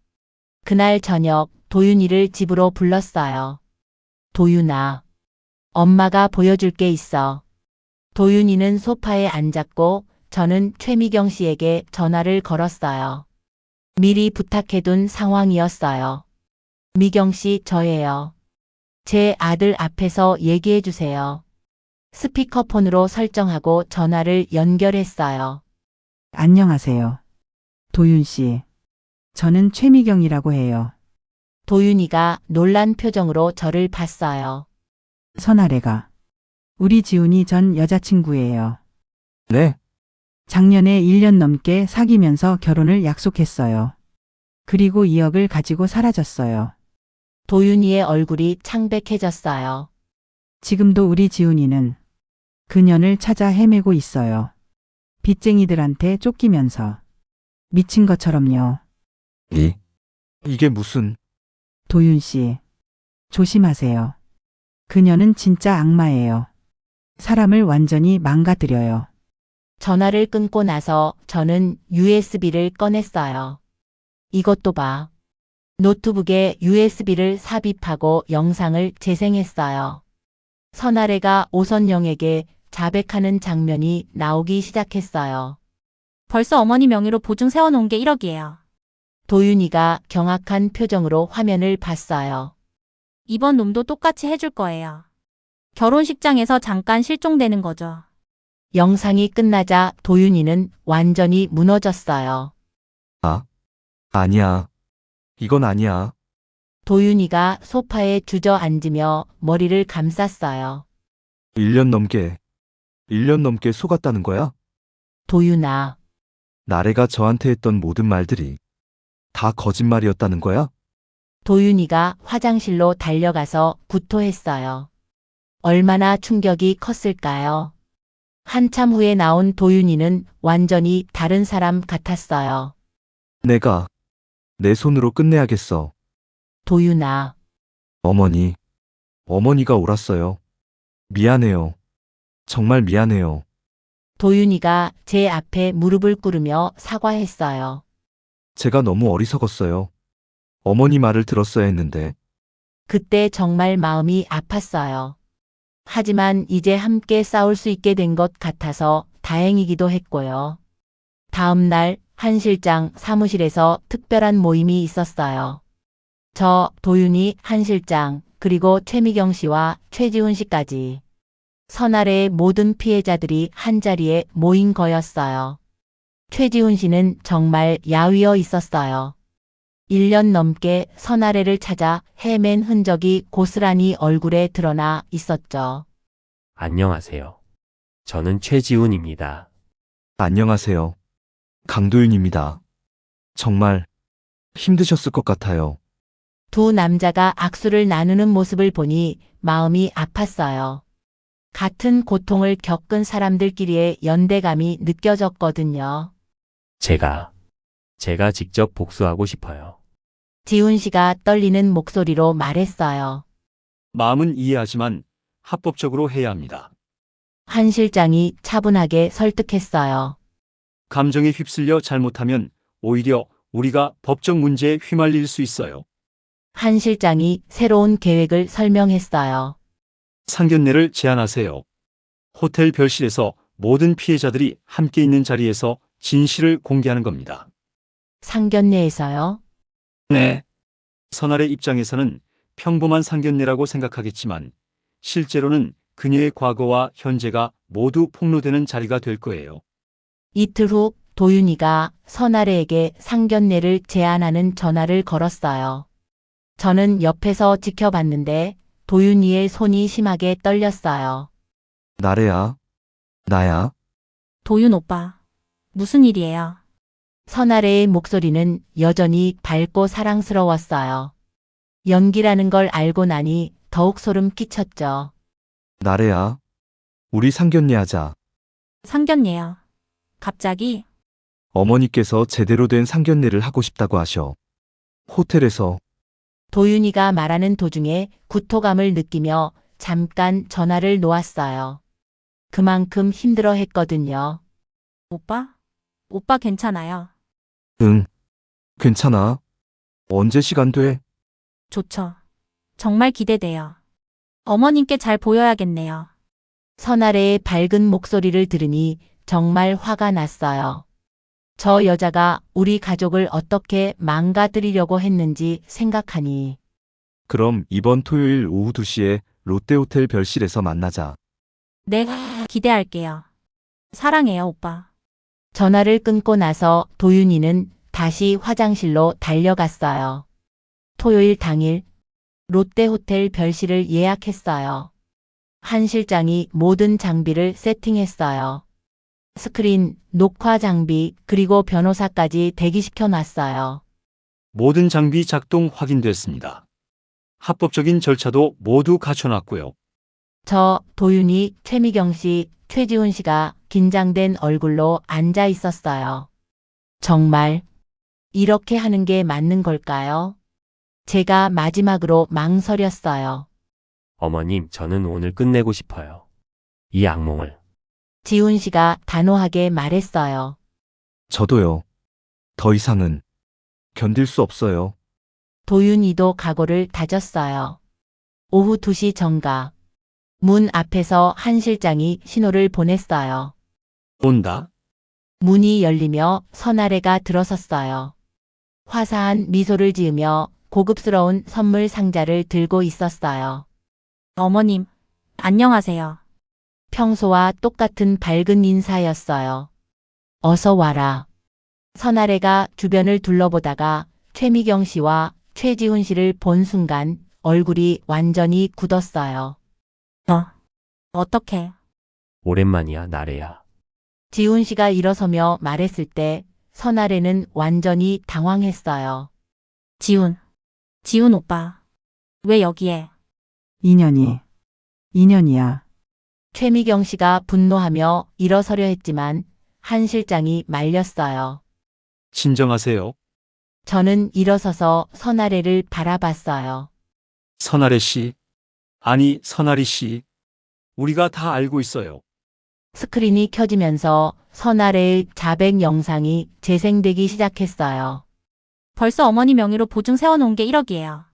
그날 저녁 도윤이를 집으로 불렀어요. 도윤아, 엄마가 보여줄 게 있어. 도윤이는 소파에 앉았고 저는 최미경 씨에게 전화를 걸었어요. 미리 부탁해둔 상황이었어요. 미경 씨, 저예요. 제 아들 앞에서 얘기해 주세요. 스피커폰으로 설정하고 전화를 연결했어요. 안녕하세요. 도윤 씨. 저는 최미경이라고 해요. 도윤이가 놀란 표정으로 저를 봤어요. 선아래가. 우리 지훈이 전 여자친구예요. 네? 작년에 1년 넘게 사귀면서 결혼을 약속했어요. 그리고 2억을 가지고 사라졌어요. 도윤이의 얼굴이 창백해졌어요. 지금도 우리 지훈이는 그년을 찾아 헤매고 있어요. 빚쟁이들한테 쫓기면서. 미친 것처럼요. 이게 무슨... 도윤 씨. 조심하세요. 그녀는 진짜 악마예요. 사람을 완전히 망가뜨려요. 전화를 끊고 나서 저는 USB를 꺼냈어요. 이것도 봐. 노트북에 USB를 삽입하고 영상을 재생했어요. 선아래가 오선영에게 자백하는 장면이 나오기 시작했어요. 벌써 어머니 명의로 보증 세워놓은 게 1억이에요. 도윤이가 경악한 표정으로 화면을 봤어요. 이번 놈도 똑같이 해줄 거예요. 결혼식장에서 잠깐 실종되는 거죠. 영상이 끝나자 도윤이는 완전히 무너졌어요. 아니야. 이건 아니야. 도윤이가 소파에 주저앉으며 머리를 감쌌어요. 1년 넘게 속았다는 거야? 도윤아, 나래가 저한테 했던 모든 말들이 다 거짓말이었다는 거야? 도윤이가 화장실로 달려가서 구토했어요. 얼마나 충격이 컸을까요? 한참 후에 나온 도윤이는 완전히 다른 사람 같았어요. 내가 내 손으로 끝내야겠어. 도윤아, 어머니가 옳았어요. 미안해요. 정말 미안해요. 도윤이가 제 앞에 무릎을 꿇으며 사과했어요. 제가 너무 어리석었어요. 어머니 말을 들었어야 했는데. 그때 정말 마음이 아팠어요. 하지만 이제 함께 싸울 수 있게 된 것 같아서 다행이기도 했고요. 다음 날 한 실장 사무실에서 특별한 모임이 있었어요. 저, 도윤이, 한 실장, 그리고 최미경 씨와 최지훈 씨까지. 선아래의 모든 피해자들이 한자리에 모인 거였어요. 최지훈 씨는 정말 야위어 있었어요. 1년 넘게 선아래를 찾아 헤맨 흔적이 고스란히 얼굴에 드러나 있었죠. 안녕하세요. 저는 최지훈입니다. 안녕하세요. 강도윤입니다. 정말 힘드셨을 것 같아요. 두 남자가 악수를 나누는 모습을 보니 마음이 아팠어요. 같은 고통을 겪은 사람들끼리의 연대감이 느껴졌거든요. 제가 직접 복수하고 싶어요. 지훈 씨가 떨리는 목소리로 말했어요. 마음은 이해하지만 합법적으로 해야 합니다. 한 실장이 차분하게 설득했어요. 감정에 휩쓸려 잘못하면 오히려 우리가 법적 문제에 휘말릴 수 있어요. 한 실장이 새로운 계획을 설명했어요. 상견례를 제안하세요. 호텔 별실에서 모든 피해자들이 함께 있는 자리에서 진실을 공개하는 겁니다. 상견례에서요? 네. 선아래 입장에서는 평범한 상견례라고 생각하겠지만 실제로는 그녀의 과거와 현재가 모두 폭로되는 자리가 될 거예요. 이틀 후 도윤이가 선아래에게 상견례를 제안하는 전화를 걸었어요. 저는 옆에서 지켜봤는데 도윤이의 손이 심하게 떨렸어요. 나래야. 나야. 도윤 오빠. 무슨 일이에요? 선아래의 목소리는 여전히 밝고 사랑스러웠어요. 연기라는 걸 알고 나니 더욱 소름 끼쳤죠. 나래야. 우리 상견례 하자. 상견례요. 갑자기? 어머니께서 제대로 된 상견례를 하고 싶다고 하셔. 호텔에서. 도윤이가 말하는 도중에 구토감을 느끼며 잠깐 전화를 놓았어요. 그만큼 힘들어 했거든요. 오빠 괜찮아요. 응. 괜찮아. 언제 시간 돼? 좋죠. 정말 기대돼요. 어머님께 잘 보여야겠네요. 선아래의 밝은 목소리를 들으니 정말 화가 났어요. 저 여자가 우리 가족을 어떻게 망가뜨리려고 했는지 생각하니. 그럼 이번 토요일 오후 2시에 롯데호텔 별실에서 만나자. 네, 기대할게요. 사랑해요, 오빠. 전화를 끊고 나서 도윤이는 다시 화장실로 달려갔어요. 토요일 당일 롯데호텔 별실을 예약했어요. 한 실장이 모든 장비를 세팅했어요. 스크린, 녹화 장비, 그리고 변호사까지 대기시켜 놨어요. 모든 장비 작동 확인됐습니다. 합법적인 절차도 모두 갖춰놨고요. 저, 도윤이, 최미경 씨, 최지훈 씨가 긴장된 얼굴로 앉아 있었어요. 정말 이렇게 하는 게 맞는 걸까요? 제가 마지막으로 망설였어요. 어머님, 저는 오늘 끝내고 싶어요. 이 악몽을. 지훈 씨가 단호하게 말했어요. 저도요. 더 이상은 견딜 수 없어요. 도윤이도 각오를 다졌어요. 오후 2시 정각. 문 앞에서 한 실장이 신호를 보냈어요. 온다. 문이 열리며 선아래가 들어섰어요. 화사한 미소를 지으며 고급스러운 선물 상자를 들고 있었어요. 어머님, 안녕하세요. 평소와 똑같은 밝은 인사였어요. 어서 와라. 선아래가 주변을 둘러보다가 최미경 씨와 최지훈 씨를 본 순간 얼굴이 완전히 굳었어요. 어떡해. 오랜만이야, 나래야. 지훈 씨가 일어서며 말했을 때 선아래는 완전히 당황했어요. 지훈 오빠. 왜 여기에? 인연이 2년이야. 최미경 씨가 분노하며 일어서려 했지만 한 실장이 말렸어요. 진정하세요. 저는 일어서서 선아래를 바라봤어요. 선아래 씨. 아니, 선아리 씨. 우리가 다 알고 있어요. 스크린이 켜지면서 선아래의 자백 영상이 재생되기 시작했어요. 벌써 어머니 명의로 보증 세워놓은 게 1억이에요.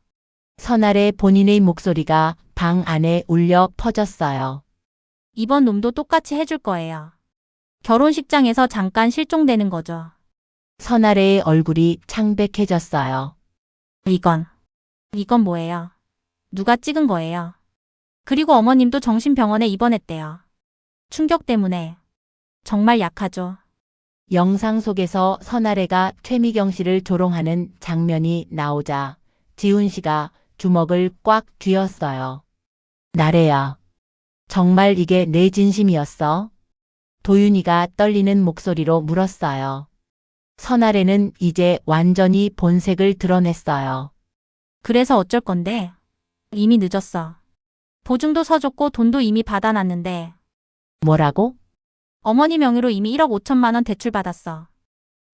선아래 본인의 목소리가 방 안에 울려 퍼졌어요. 이번 놈도 똑같이 해줄 거예요. 결혼식장에서 잠깐 실종되는 거죠. 선아래의 얼굴이 창백해졌어요. 이건 뭐예요? 누가 찍은 거예요? 그리고 어머님도 정신병원에 입원했대요. 충격 때문에. 정말 약하죠. 영상 속에서 선아래가 최미경 씨를 조롱하는 장면이 나오자 지훈 씨가 주먹을 꽉 쥐었어요. 나래야. 정말 이게 내 진심이었어? 도윤이가 떨리는 목소리로 물었어요. 선아래는 이제 완전히 본색을 드러냈어요. 그래서 어쩔 건데? 이미 늦었어. 보증도 서줬고 돈도 이미 받아놨는데 뭐라고? 어머니 명의로 이미 1억 5천만 원 대출받았어.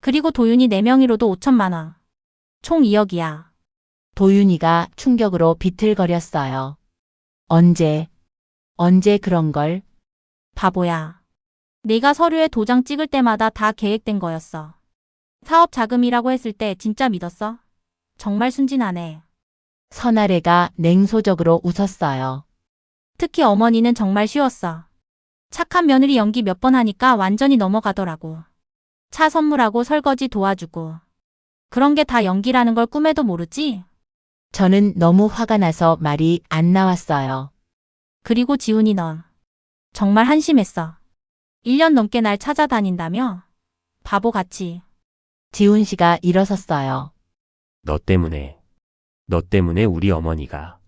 그리고 도윤이 내 명의로도 5천만 원. 총 2억이야. 도윤이가 충격으로 비틀거렸어요. 언제 그런 걸? 바보야. 내가 서류에 도장 찍을 때마다 다 계획된 거였어. 사업 자금이라고 했을 때 진짜 믿었어? 정말 순진하네. 선아래가 냉소적으로 웃었어요. 특히 어머니는 정말 쉬웠어. 착한 며느리 연기 몇 번 하니까 완전히 넘어가더라고. 차 선물하고 설거지 도와주고. 그런 게 다 연기라는 걸 꿈에도 모르지? 저는 너무 화가 나서 말이 안 나왔어요. 그리고 지훈이 넌 정말 한심했어. 1년 넘게 날 찾아다닌다며? 바보같이. 지훈 씨가 일어섰어요. 너 때문에 우리 어머니가.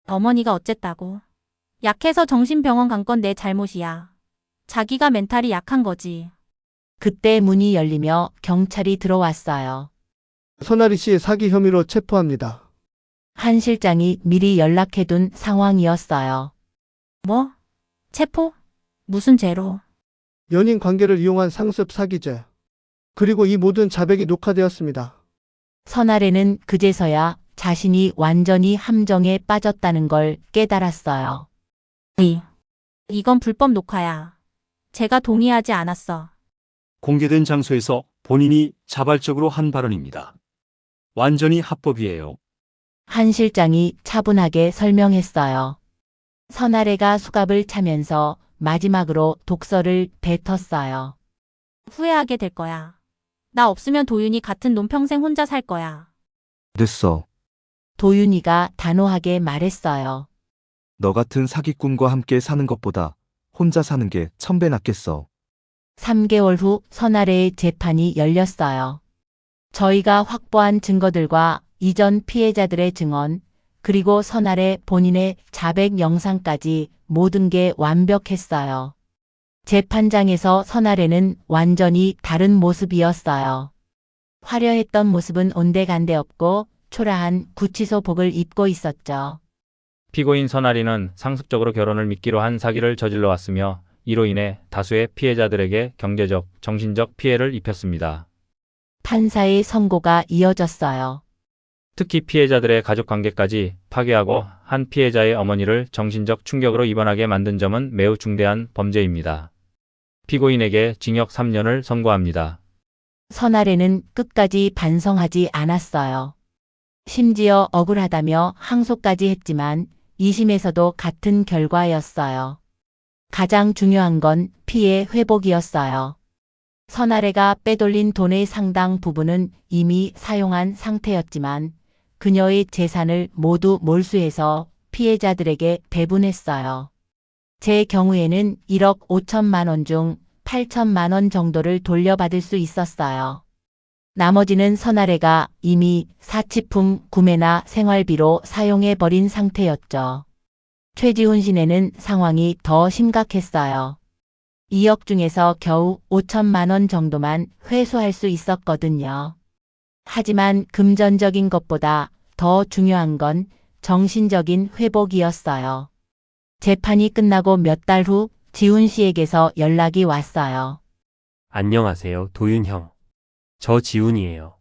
어머니가 어쨌다고. 약해서 정신병원 간 건 내 잘못이야. 자기가 멘탈이 약한 거지. 그때 문이 열리며 경찰이 들어왔어요. 선아리 씨 사기 혐의로 체포합니다. 한 실장이 미리 연락해둔 상황이었어요. 뭐? 체포? 무슨 죄로? 연인 관계를 이용한 상습 사기죄. 그리고 이 모든 자백이 녹화되었습니다. 선아래는 그제서야 자신이 완전히 함정에 빠졌다는 걸 깨달았어요. 이건 불법 녹화야. 제가 동의하지 않았어. 공개된 장소에서 본인이 자발적으로 한 발언입니다. 완전히 합법이에요. 한 실장이 차분하게 설명했어요. 선아래가 수갑을 차면서 마지막으로 독서를 뱉었어요. 후회하게 될 거야. 나 없으면 도윤이 같은 놈 평생 혼자 살 거야. 됐어. 도윤이가 단호하게 말했어요. 너 같은 사기꾼과 함께 사는 것보다 혼자 사는 게 1000배 낫겠어. 3개월 후 선아래의 재판이 열렸어요. 저희가 확보한 증거들과 이전 피해자들의 증언, 그리고 선아래 본인의 자백 영상까지 모든 게 완벽했어요. 재판장에서 선아래는 완전히 다른 모습이었어요. 화려했던 모습은 온데간데 없고 초라한 구치소복을 입고 있었죠. 피고인 선아리는 상습적으로 결혼을 미끼로 한 사기를 저질러 왔으며 이로 인해 다수의 피해자들에게 경제적, 정신적 피해를 입혔습니다. 판사의 선고가 이어졌어요. 특히 피해자들의 가족관계까지 파괴하고 한 피해자의 어머니를 정신적 충격으로 입원하게 만든 점은 매우 중대한 범죄입니다. 피고인에게 징역 3년을 선고합니다. 선아래는 끝까지 반성하지 않았어요. 심지어 억울하다며 항소까지 했지만 2심에서도 같은 결과였어요. 가장 중요한 건 피해 회복이었어요. 선아래가 빼돌린 돈의 상당 부분은 이미 사용한 상태였지만 그녀의 재산을 모두 몰수해서 피해자들에게 배분했어요. 제 경우에는 1억 5천만 원 중 8천만 원 정도를 돌려받을 수 있었어요. 나머지는 선아래가 이미 사치품 구매나 생활비로 사용해버린 상태였죠. 최지훈 씨네는 상황이 더 심각했어요. 2억 중에서 겨우 5천만 원 정도만 회수할 수 있었거든요. 하지만 금전적인 것보다 더 중요한 건 정신적인 회복이었어요. 재판이 끝나고 몇 달 후 지훈 씨에게서 연락이 왔어요. 안녕하세요, 도윤 형. 저 지훈이에요.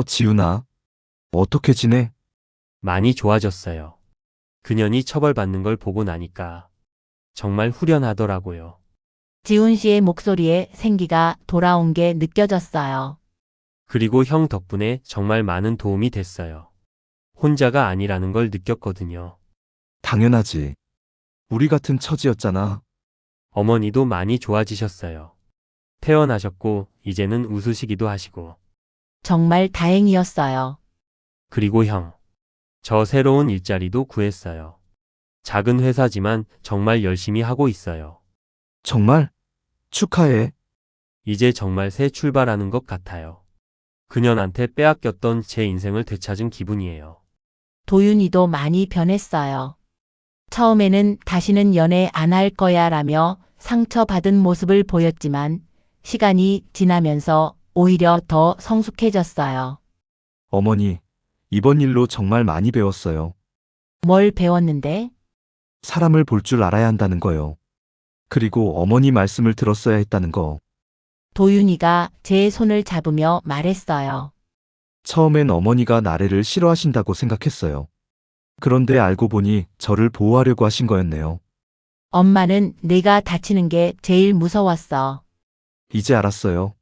지훈아. 어떻게 지내? 많이 좋아졌어요. 그년이 처벌받는 걸 보고 나니까 정말 후련하더라고요. 지훈 씨의 목소리에 생기가 돌아온 게 느껴졌어요. 그리고 형 덕분에 정말 많은 도움이 됐어요. 혼자가 아니라는 걸 느꼈거든요. 당연하지. 우리 같은 처지였잖아. 어머니도 많이 좋아지셨어요. 퇴원하셨고 이제는 웃으시기도 하시고. 정말 다행이었어요. 그리고 형, 저 새로운 일자리도 구했어요. 작은 회사지만 정말 열심히 하고 있어요. 정말? 축하해. 이제 정말 새 출발하는 것 같아요. 그년한테 빼앗겼던 제 인생을 되찾은 기분이에요. 도윤이도 많이 변했어요. 처음에는 다시는 연애 안 할 거야 라며 상처받은 모습을 보였지만 시간이 지나면서 오히려 더 성숙해졌어요. 어머니, 이번 일로 정말 많이 배웠어요. 뭘 배웠는데? 사람을 볼 줄 알아야 한다는 거요. 그리고 어머니 말씀을 들었어야 했다는 거. 도윤이가 제 손을 잡으며 말했어요. 처음엔 어머니가 나래를 싫어하신다고 생각했어요. 그런데 알고 보니 저를 보호하려고 하신 거였네요. 엄마는 내가 다치는 게 제일 무서웠어. 이제 알았어요.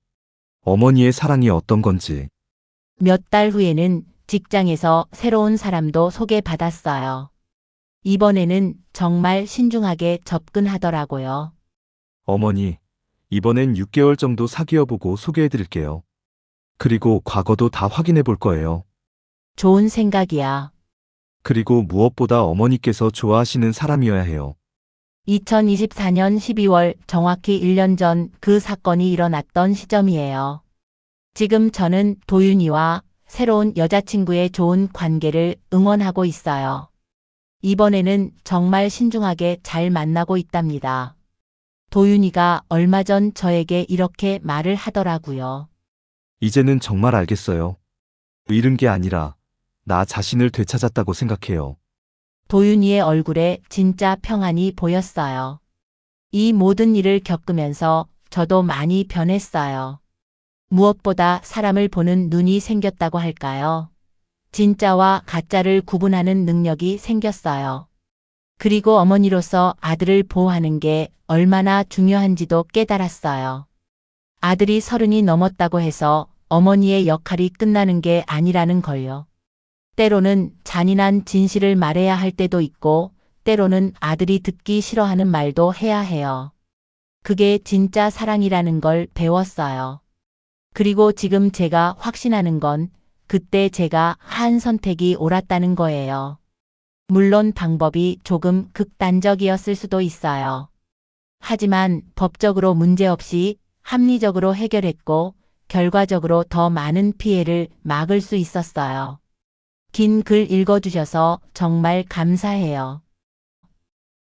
어머니의 사랑이 어떤 건지. 몇 달 후에는 직장에서 새로운 사람도 소개받았어요. 이번에는 정말 신중하게 접근하더라고요. 어머니, 이번엔 6개월 정도 사귀어보고 소개해드릴게요. 그리고 과거도 다 확인해 볼 거예요. 좋은 생각이야. 그리고 무엇보다 어머니께서 좋아하시는 사람이어야 해요. 2024년 12월 정확히 1년 전 그 사건이 일어났던 시점이에요. 지금 저는 도윤이와 새로운 여자친구의 좋은 관계를 응원하고 있어요. 이번에는 정말 신중하게 잘 만나고 있답니다. 도윤이가 얼마 전 저에게 이렇게 말을 하더라고요. 이제는 정말 알겠어요. 잃은 게 아니라 나 자신을 되찾았다고 생각해요. 도윤이의 얼굴에 진짜 평안이 보였어요. 이 모든 일을 겪으면서 저도 많이 변했어요. 무엇보다 사람을 보는 눈이 생겼다고 할까요? 진짜와 가짜를 구분하는 능력이 생겼어요. 그리고 어머니로서 아들을 보호하는 게 얼마나 중요한지도 깨달았어요. 아들이 30이 넘었다고 해서 어머니의 역할이 끝나는 게 아니라는 걸요. 때로는 잔인한 진실을 말해야 할 때도 있고, 때로는 아들이 듣기 싫어하는 말도 해야 해요. 그게 진짜 사랑이라는 걸 배웠어요. 그리고 지금 제가 확신하는 건 그때 제가 한 선택이 옳았다는 거예요. 물론 방법이 조금 극단적이었을 수도 있어요. 하지만 법적으로 문제없이 합리적으로 해결했고 결과적으로 더 많은 피해를 막을 수 있었어요. 긴 글 읽어주셔서 정말 감사해요.